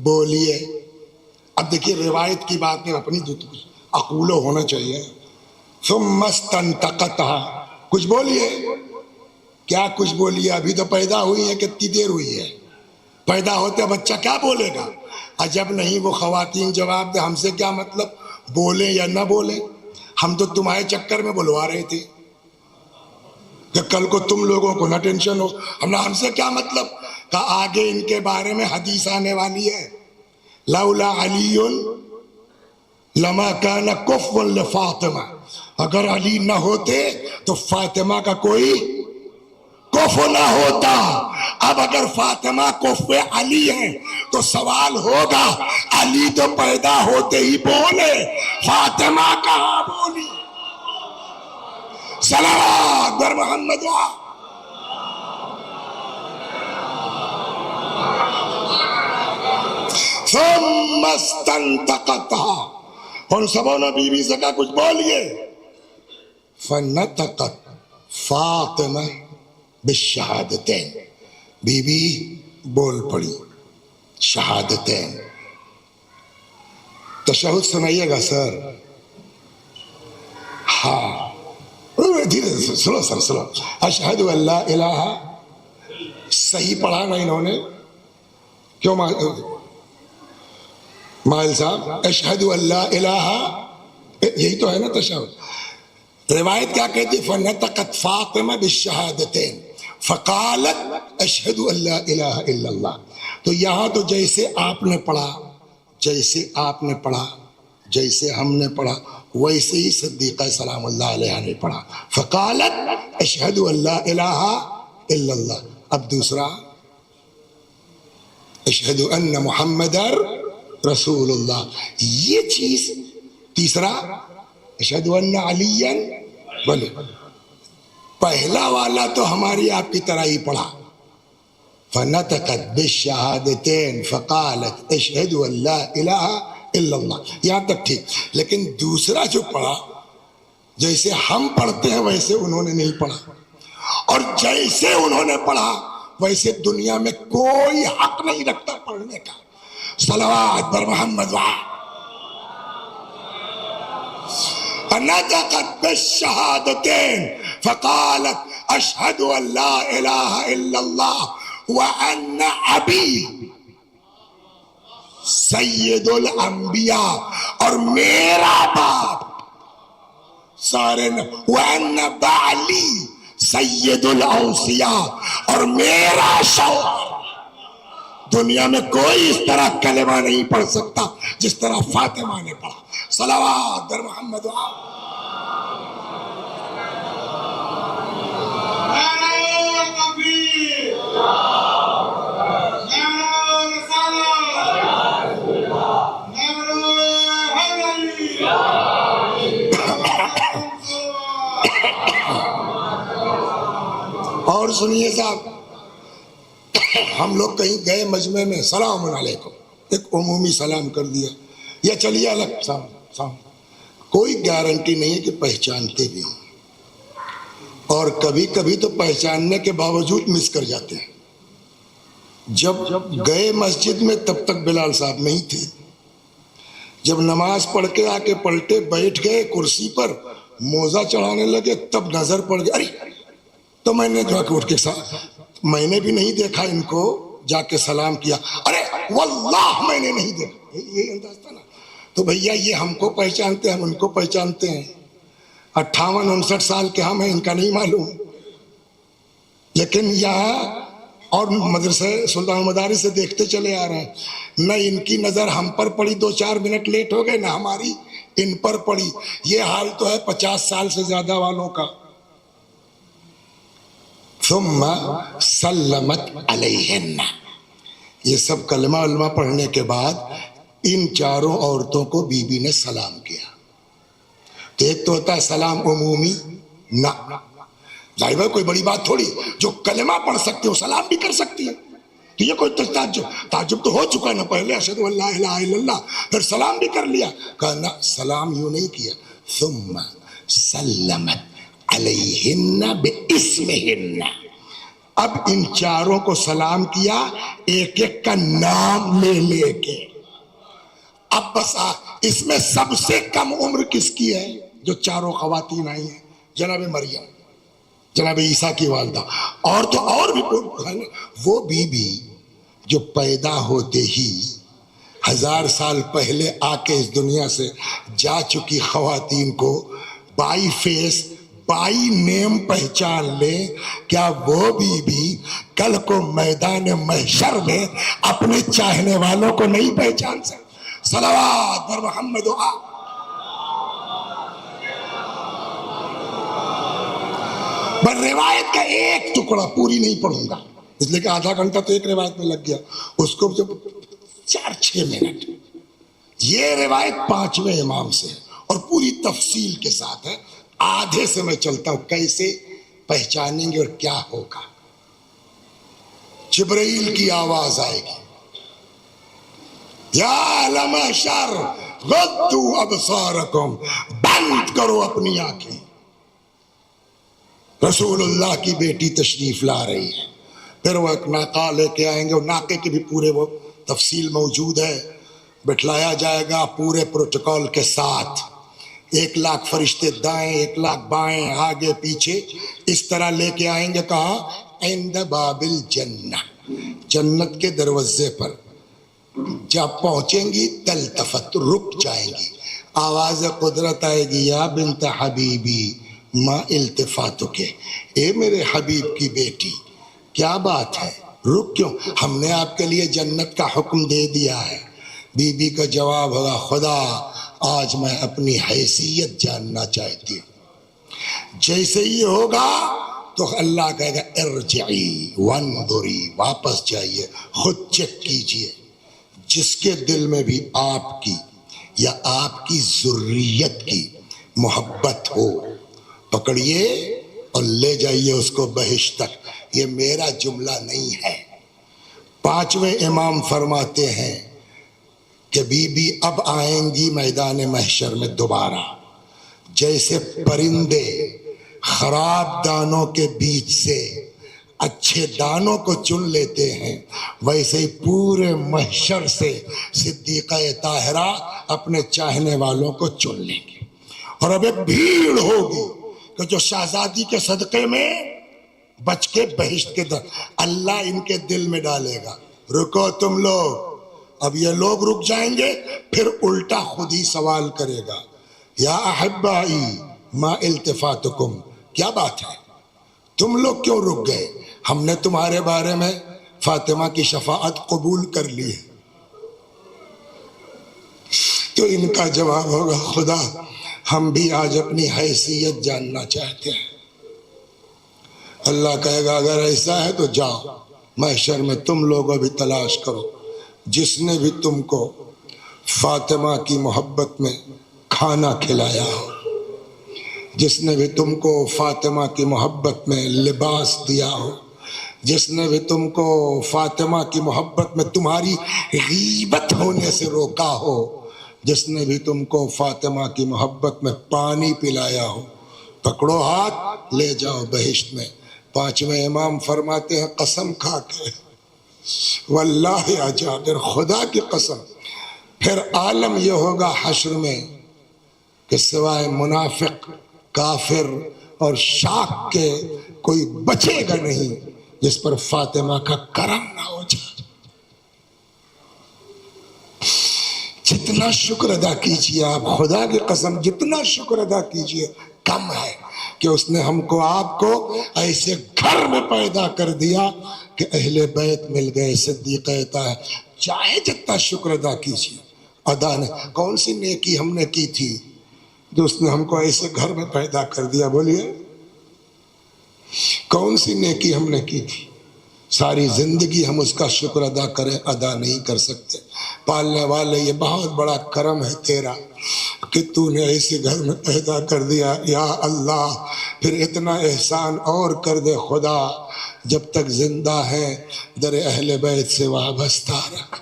بولیے۔ اب دیکھیے روایت کی بات نہیں، اپنی عقولو ہونا چاہیے۔ ثم استنطقتها، کچھ بولیے۔ کیا کچھ بولیے؟ ابھی تو پیدا ہوئی ہے، کتنی دیر ہوئی ہے؟ پیدا ہوتے بچہ کیا بولے گا؟ عجب نہیں وہ خواتین جواب دے، ہم سے کیا مطلب بولیں یا نہ بولیں، ہم تو تمہارے چکر میں بلوا رہے تھے کہ کل کو تم لوگوں کو نہ ٹینشن ہو، ہم سے کیا مطلب، کہ آگے ان کے بارے میں حدیث آنے والی ہے، لولا علی لما کان کفوا لفاطمہ، اگر علی نہ ہوتے تو فاطمہ کا کوئی کفو نہ ہوتا۔ اب اگر فاطمہ کفو علی ہیں تو سوال ہوگا علی تو پیدا ہوتے ہی بولے، فاطمہ کہاں بولی؟ صلوات بر محمد ثم استنطقتها، ان سبوں نے بی بی سے کہا کچھ بولیے، فنطقت فاطمہ بالشہادتین، بی بی بول پڑی شہادتین۔ تشہد سنائیے گا سر؟ ہاں دھیرے سنو سر، سنو۔ اشہد ان لا الہ، صحیح پڑھا نا انہوں نے؟ کیوں مائل صاحب؟ اشہد ان لا الہ، یہی تو ہے نا تشہد۔ روایت کیا کہتی؟ فنطقت فاطمہ بالشہادتین فقالت اشہد ان لا الہ الا اللہ۔ تو یہاں تو جیسے آپ نے پڑھا، جیسے آپ نے پڑھا، جیسے ہم نے پڑھا، ویسے ہی صدیقہ سلام اللہ علیہ نے پڑھا، فقالت اشہد ان لا الہ الا اللہ۔ اب دوسرا اشہد ان محمد رسول اللہ، یہ چیز۔ تیسرا اشہد ان علی، بولے پہلا والا تو ہماری آپ کی طرح ہی پڑھا، فنطقت بالشہادتین فقالت اشہد ان لا الہ الا اللہ، یہاں تک ٹھیک۔ لیکن دوسرا جو پڑھا، جیسے ہم پڑھتے ہیں ویسے انہوں نے نہیں پڑھا، اور جیسے انہوں نے پڑھا ویسے دنیا میں کوئی حق نہیں رکھتا پڑھنے کا۔ صلوات بر محمد فنطقت بالشہادتین فقالت اشہد ان لا الہ الا اللہ وان ابی سید الانبیاء، اور میرا باپ سارے، وان بعلی سید الاوصیاء، اور میرا شوہر۔ دنیا میں کوئی اس طرح کلمہ نہیں پڑھ سکتا جس طرح فاطمہ نے پڑھا۔ صلوات در محمد اور سنیے صاحب، ہم لوگ کہیں گئے مجمع میں، سلام علیکم، ایک عمومی سلام کر دیا، یا چلیے الگ سلام، کوئی گارنٹی نہیں ہے کہ پہچانتے بھی ہوں، اور کبھی کبھی تو پہچاننے کے باوجود مس کر جاتے ہیں۔ جب گئے مسجد میں تب تک بلال صاحب نہیں تھے، جب نماز پڑھ کے آ کے پلٹے، بیٹھ گئے کرسی پر، موزہ چڑھانے لگے، تب نظر پڑ گئی، ارے! تو میں نے جو اٹھ کے میں نے بھی نہیں دیکھا ان کو، جا کے سلام کیا، ارے واللہ میں نے نہیں دیکھا، یہی انداز تھا نا۔ تو بھیا یہ ہم کو پہچانتے ہیں، ہم ان کو پہچانتے ہیں، 58-59 سال کے ہم ہیں، ان کا نہیں معلوم۔ لیکن یہاں اور مدرسے سلطان مدارس سے دیکھتے چلے آ رہے ہیں، نہ ان کی نظر ہم پر پڑی، 2-4 منٹ لیٹ ہو گئے، نہ ہماری ان پر پڑی۔ یہ حال تو ہے 50 سال سے زیادہ والوں کا۔ ثم سلمت علیہن، یہ سب کلمہ علمہ پڑھنے کے بعد ان چاروں عورتوں کو بی بی نے سلام کیا۔ تو ایک تو ہوتا ہے سلام عمومی، نہ ظاہر ہے کوئی بڑی بات تھوڑی، جو کلمہ پڑھ سکتے ہو سلام بھی کر سکتی ہے، تو یہ کوئی تعجب تو ہو چکا نا، پہلے اشہد ان لا الہ الا اللہ، پھر سلام بھی کر لیا۔ کہا نہ، سلام یوں نہیں کیا، ثم سلمت علیہن باسمہن، اب ان چاروں کو سلام کیا ایک ایک کا نام لے لے کے۔ اب بس اس میں سب سے کم عمر کس کی ہے جو چاروں خواتین آئی ہیں؟ جناب مریم، جناب عیسیٰ کی والدہ، اور تو اور بھی وہ بی بی جو پیدا ہوتے ہی 1000 سال پہلے آ کے اس دنیا سے جا چکی خواتین کو بائی فیس بائی نیم پہچان لے، کیا وہ بھی کل کو میدان محشر میں اپنے چاہنے والوں کو نہیں پہچان سکتے؟ صلوات پر محمد و آل. پر روایت کا ایک ٹکڑا پوری نہیں پڑھوں گا اس لیے کہ آدھا گھنٹہ تو ایک روایت میں لگ گیا, اس کو جب 4-6 منٹ. یہ روایت 5ویں امام سے ہے اور پوری تفصیل کے ساتھ ہے. آدھے سے میں چلتا ہوں کیسے پہچانیں گے اور کیا ہوگا. جبرائیل کی آواز آئے گی, یا اہل محشر غضوا ابصارکم, بند کرو اپنی آنکھیں. رسول اللہ کی بیٹی تشریف لا رہی ہے, پھر وہ ایک ناقہ لے کے آئیں گے, اور ناقے کی بھی پورے وہ تفصیل موجود ہے. بٹھلایا جائے گا پورے پروٹوکول کے ساتھ, 1,00,000 فرشتے دائیں 1,00,000 بائیں آگے پیچھے اس طرح لے کے آئیں گے. کہا عند باب الجنہ, جنت کے دروازے پر جب پہنچیں گی تلتفت, رک جائیں گی. آواز قدرت آئے گی, یا بنت حبیبی ما التفاتو کے, اے میرے حبیب کی بیٹی کیا بات ہے, رک کیوں, ہم نے آپ کے لیے جنت کا حکم دے دیا ہے. بی بی کا جواب ہوگا, خدا آج میں اپنی حیثیت جاننا چاہتی ہوں. جیسے ہی ہوگا تو اللہ کہے گا ارجعی وانظری, واپس جائیے, خود چیک کیجئے. جس کے دل میں بھی آپ کی یا آپ کی ذریت کی محبت ہو, پکڑیے اور لے جائیے اس کو بہشت تک. یہ میرا جملہ نہیں ہے. 5ویں امام فرماتے ہیں کہ بی بی اب آئیں گی میدان محشر میں دوبارہ, جیسے پرندے خراب دانوں کے بیچ سے اچھے دانوں کو چن لیتے ہیں, ویسے ہی پورے محشر سے صدیقہ طاہرہ اپنے چاہنے والوں کو چن لیں گے. اور اب ایک بھیڑ ہوگی کہ جو شہزادی کے صدقے میں بچ کے بہشت کے در, اللہ ان کے دل میں ڈالے گا, رکو تم لوگ. اب یہ لوگ رک جائیں گے, پھر الٹا خود ہی سوال کرے گا, یا احبائی ما التفاتکم, کیا بات ہے تم لوگ کیوں رک گئے؟ ہم نے تمہارے بارے میں فاطمہ کی شفاعت قبول کر لی ہے. تو ان کا جواب ہوگا, خدا ہم بھی آج اپنی حیثیت جاننا چاہتے ہیں. اللہ کہے گا اگر ایسا ہے تو جاؤ محشر میں تم لوگوں بھی تلاش کرو, جس نے بھی تم کو فاطمہ کی محبت میں کھانا کھلایا ہو, جس نے بھی تم کو فاطمہ کی محبت میں لباس دیا ہو, جس نے بھی تم کو فاطمہ کی محبت میں تمہاری غیبت ہونے سے روکا ہو, جس نے بھی تم کو فاطمہ کی محبت میں پانی پلایا ہو, پکڑو ہاتھ لے جاؤ بہشت میں. 5ویں امام فرماتے ہیں قسم کھا کے, واللہ یا جابر, خدا کی قسم, پھر عالم یہ ہوگا حشر میں کہ سوائے منافق, کافر اور شاک کے کوئی بچے گا نہیں جس پر فاطمہ کا کرم نہ ہو جائے. جتنا شکر ادا کیجئے آپ, خدا کی قسم جتنا شکر ادا کیجئے کم ہے کہ اس نے ہم کو آپ کو ایسے گھر میں پیدا کر دیا کہ اہل بیت مل گئے, صدیقہ طاہرہ. چاہے جتنا شکر ادا کیجئے ادا نہیں. کون سی نیکی ہم نے کی تھی جو اس نے ہم کو ایسے گھر میں پیدا کر دیا, بولیے کون سی نیکی ہم نے کی تھی؟ ساری زندگی ہم اس کا شکر ادا کریں, ادا نہیں کر سکتے. پالنے والے یہ بہت بڑا کرم ہے تیرا کہ تو نے ایسے گھر میں پیدا کر دیا. یا اللہ پھر اتنا احسان اور کر دے خدا, جب تک زندہ ہے در اہل بیت سے وابستہ رکھ.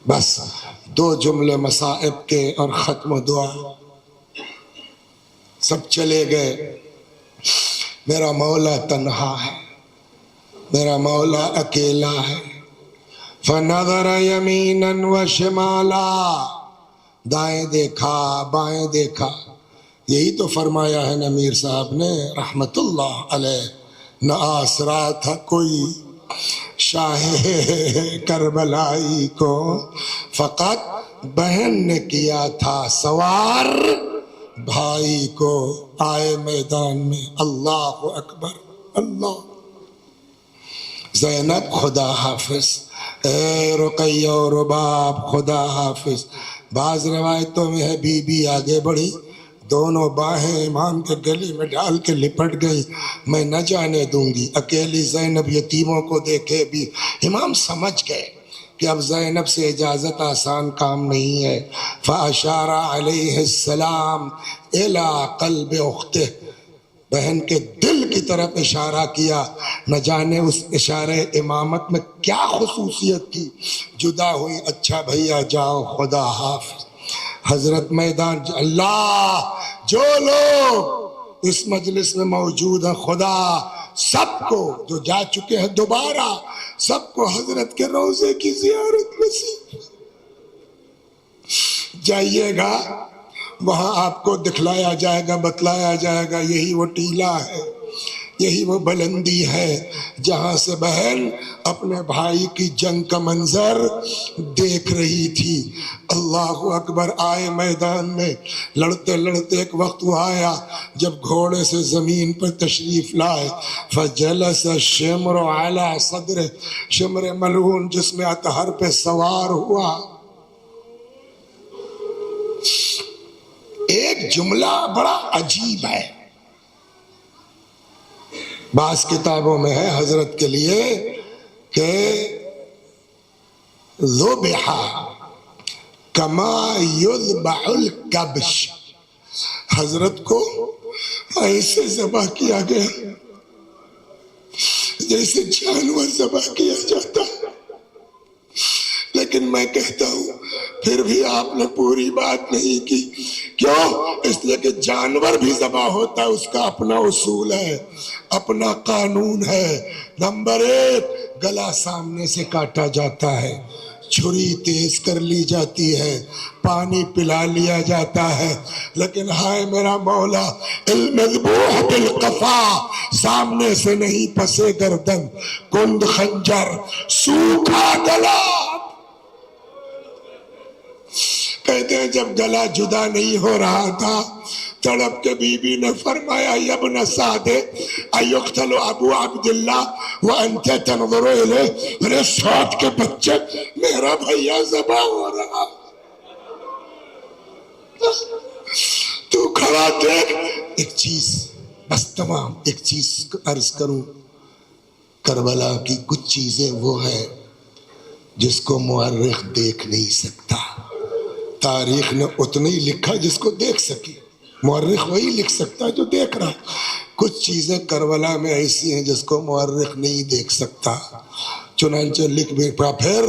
بس 2 جملے مصائب کے اور ختم دعا. سب چلے گئے, میرا مولا تنہا ہے, میرا مولا اکیلا ہے. فنظر یمینا و شمالا, دائیں دیکھا بائیں دیکھا. یہی تو فرمایا ہے نا میر صاحب نے رحمت اللہ علیہ, نہ آسرا تھا کوئی شاہ کربلائی کو, فقط بہن نے کیا تھا سوار بھائی کو. آئے میدان میں, اللہ اکبر اللہ. زینب خدا حافظ، اے رقیہ و رباب خدا حافظ۔ بعض روایتوں میں ہے بی بی آگے بڑھی، دونوں باہیں امام کے گلے میں ڈال کے لپٹ گئی، میں نہ جانے دوں گی۔ اکیلی زینب یتیموں کو دیکھے بھی امام سمجھ گئے کہ اب زینب سے اجازت آسان کام نہیں ہے۔ فاشار علیہ السلام الی قلب اختہ، بہن کے دل کی طرف اشارہ کیا، نہ جانے اس اشارے امامت میں کیا خصوصیت تھی۔ جدا ہوئی، اچھا بھیا جاؤ خدا حافظ۔ حضرت میدان اللہ، جو لوگ اس مجلس میں موجود ہیں، خدا سب کو، جو جا چکے ہیں دوبارہ سب کو حضرت کے روضے کی زیارت نصیب۔ جائیے گا وہاں آپ کو دکھلایا جائے گا، بتلایا جائے گا، یہی وہ ٹیلہ ہے، یہی وہ بلندی ہے جہاں سے بہن اپنے بھائی کی جنگ کا منظر دیکھ رہی تھی۔ اللہ اکبر۔ آئے میدان میں، لڑتے لڑتے ایک وقت وہ آیا جب گھوڑے سے زمین پر تشریف لائے۔ فجلس الشمر علی صدر، شمر ملعون جس میں اطہر پہ سوار ہوا۔ ایک جملہ بڑا عجیب ہے، بعض کتابوں میں ہے حضرت کے لیے کہ ذبح کما یذبح الکبش، حضرت کو ایسے ذبح کیا گیا جیسے جانور ذبح کیا جاتا ہے۔ لیکن میں کہتا ہوں پھر بھی آپ نے پوری بات نہیں کی۔ کیوں؟ اس لیے کہ جانور بھی ذبح ہوتا ہے، اس کا اپنا اصول ہے، اپنا قانون ہے۔ نمبر ایک، گلا سامنے سے کاٹا جاتا ہے، چھری تیز کر لی جاتی ہے، پانی پلا لیا جاتا ہے، لیکن ہائے میرا مولا، المذبوح بالقفا، سامنے سے نہیں پسے گردن، کند خنجر، سوکھا گلا۔ کہتے ہیں جب گلا جدا نہیں ہو رہا تھا، تڑپ کے بی بی نے فرمایا یا ابن سعد ایقتل ابو عبداللہ وانت تنظر الیہ، میرے سعد کے بچے، میرا بھیا ذبح ہو رہا، تو کھڑا دیکھ۔ ایک چیز بس تمام، ایک چیز عرض کروں، کربلا کی کچھ چیزیں وہ ہیں جس کو مورخ دیکھ نہیں سکتا۔ تاریخ نے اتنا ہی لکھا جس کو دیکھ سکی، مورخ وہی لکھ سکتا جو دیکھ رہا۔ کچھ چیزیں کربلا میں ایسی ہیں جس کو مورخ نہیں دیکھ سکتا، چنانچہ لکھ بھی پا۔ پھر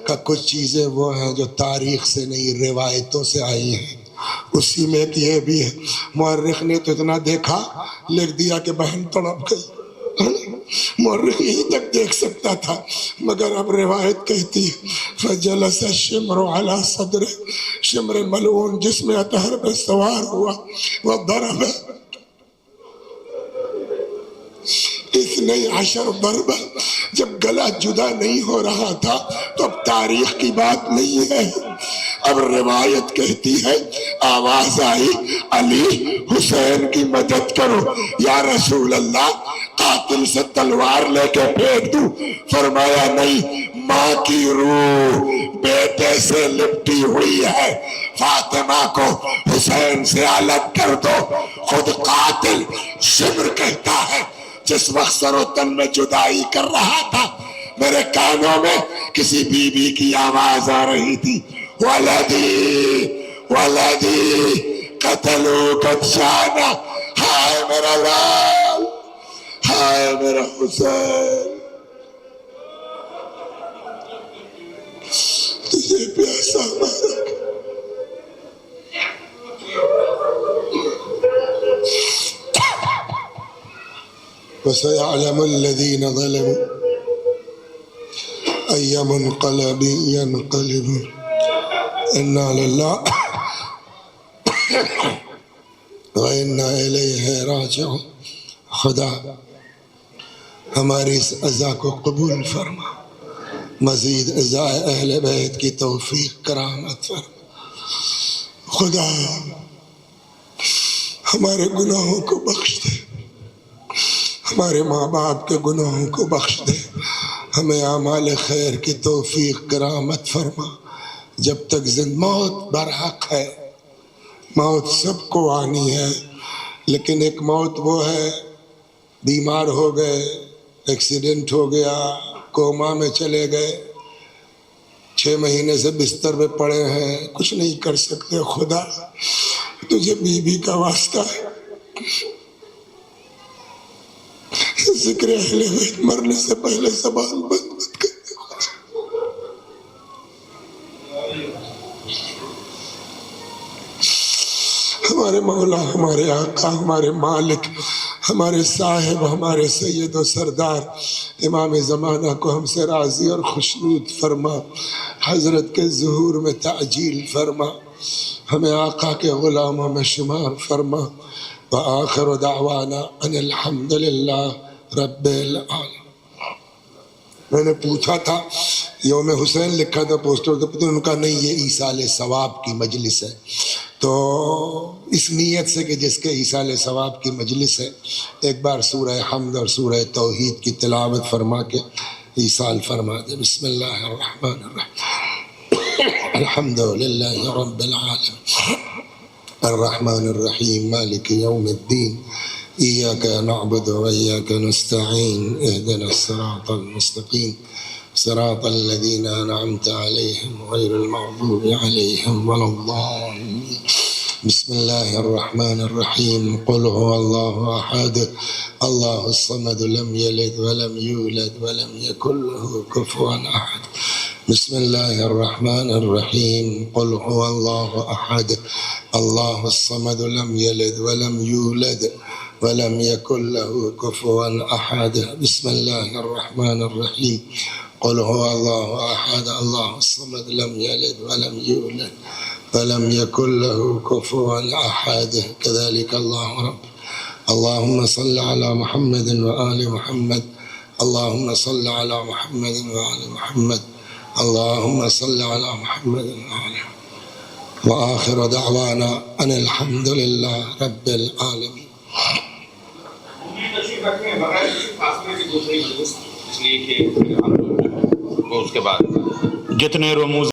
کہ کچھ چیزیں وہ ہیں جو تاریخ سے نہیں، روایتوں سے آئی ہیں۔ اسی میں ایک یہ بھی ہے، مورخ نے تو اتنا دیکھا، لکھ دیا کہ بہن تڑپ گئی۔ مورخ یہی تک دیکھ سکتا تھا، مگر اب روایت کہتی ہے فجلس الشمر علی صدر، شمر ملعون جس میں اطہر پہ سوار ہوا، وضرب 12 ضربہ۔ جب گلا جدا نہیں ہو رہا تھا تو اب تاریخ کی بات نہیں ہے، اب روایت کہتی ہے، آواز آئی علی حسین کی مدد کرو یا رسول اللہ، قاتل سے تلوار لے کے پھینک دوں؟ فرمایا نہیں، ماں کی روح بیٹے سے لپٹی ہوئی ہے، فاطمہ کو حسین سے الگ کر دو۔ خود قاتل شمر کہتا ہے جس وقت سر و تن میں جدائی کر رہا تھا، میرے کانوں میں کسی بی بی کی آواز آ رہی تھی، ولدی ولدی قتلوا قدشانا، ہائے میرا لال، ہائے میرا حسین، تجھے پیاسا مارا۔ وَسَيَعْلَمُ الَّذِينَ ظَلَمُوا أَيَّ مُنْقَلَبٍ يَنْقَلِبُونَ إِنَّا لِلَّهِ وَإِنَّا إِلَيْهِ راجعون۔ خدا ہماری اس عزا کو قبول فرما، مزید عزا اہل بیت کی توفیق کرامت فرما۔ خدا ہمارے گناہوں کو بخش دے، ہمارے ماں باپ کے گناہوں کو بخش دے، ہمیں اعمال خیر کی توفیق کرامت فرما. جب تک موت برحق ہے، موت سب کو آنی ہے، لیکن ایک موت وہ ہے بیمار ہو گئے، ایکسیڈنٹ ہو گیا، کوما میں چلے گئے، 6 مہینے سے بستر پہ پڑے ہیں، کچھ نہیں کر سکتے. خدا تجھے بیوی کا واسطہ ہے، ذکر اہل بیت مرنے سے پہلے زبان بند مت کر. ہمارے مولا، ہمارے آقا، ہمارے مالک، ہمارے صاحب، ہمارے سید و سردار امام زمانہ کو ہم سے راضی اور خوشنود فرما. حضرت کے ظہور میں تعجیل فرما، ہمیں آقا کے غلاموں میں شمار فرما. وآخر دعوانا ان الحمد للہ رب العالمین. میں نے پوچھا تھا، یوم حسین لکھا تھا پوسٹر تو ان کا نہیں، یہ ایصال ثواب کی مجلس ہے. تو اس نیت سے کہ جس کے ایصال ثواب کی مجلس ہے، ایک بار سورہ حمد اور سورہ توحید کی تلاوت فرما کے ایصال فرما دے. بسم اللہ الرحمن الرحیم. الحمد للہ رب العالمین الرحمن الرحیم مالک یوم الدین ایاک نعبد و ایاک نستعین اہدنا الصراط المستقیم صراط الذین انعمت علیہم غیر المغضوب علیہم ولا الضالین. بسم اللہ الرحمن الرحیم. قل هو اللہ احد اللہ الصمد لم یلد ولم یولد ولم یکن له کفوا احد. بسم اللہ الرحمن الرحیم. قل هو اللہ احد اللہ الصمد لم یلد ولم یولد ولم يكن له كفوا أحد. بسم الله الرحمن الرحيم. قل هو الله أحد الله الصمد لم يلد ولم يولد ولم يكن له كفوا أحد. كذلك الله رب. اللهم صل على محمد وآل محمد. اللهم صل على محمد وآل محمد. اللهم صل على محمد وآل محمد. وآخر دعوانا أن الحمد لله رب العالمين. اس لیے کہ ہم لوگ اس کے بعد جتنے رموز